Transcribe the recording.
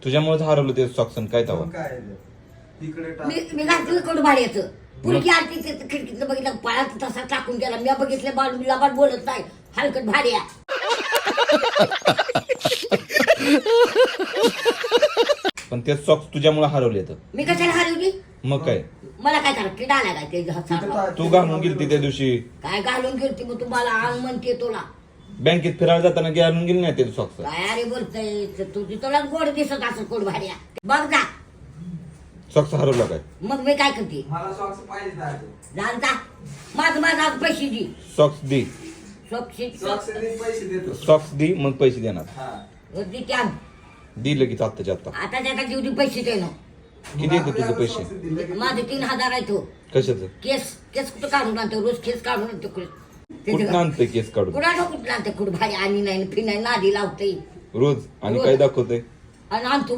तुझ्यामुळेच हरवलं ते सॉक्सन काय तवा मग काय आहे? तिकडे टाक. मी घातलं कडू भाड्याचं पुढची आरती खिडकीतलं बघितलं पळात तसा टाकून गेला मी बघितलं बाळूला पण बोलत नाही हलकट भाड्या. पण ते सॉक्स तुझ्यामुळे हरवले तर मी कशाला हरवली मग काय मला काय करा किडा आला काय ते तिथं हातात? टाक. तू घालून गेलती त्या दिवशी काय घालून गेलती मग तुम्हाला अंग म्हणते तुला बँकेत फिरायला जाताना घालून गेली नाही ते सॉक्स काय अरे बोलतय तुझी तुला गोड दिसत असं कोण भाड्या बघ जा सॉक्स हरवला काय मग मी काय करते मला सॉक्स पाहिजे दादू. जाणता माझं आज पैसे दे सॉक्स दे सॉक्स दे, पैसे देतो. सॉक्स दे मग पैसे देणार हा. त्या दे लगेच आत्ताच्या आत्ता आता त्याचा जीवनी पैसे दे ना किती येते तुझे पैसे सॉक्स दिले की- माझे 3,000 आहे तो कशाचं केस कुठं काढून आणतो रोज केस काढून आणतो कुठं आणतंय केस काढून कुणाला कुठं आणते कुठं भारी आणि नाही फिनाय नादी लावते रोज आणि काय दाखवतंय आणि आणतो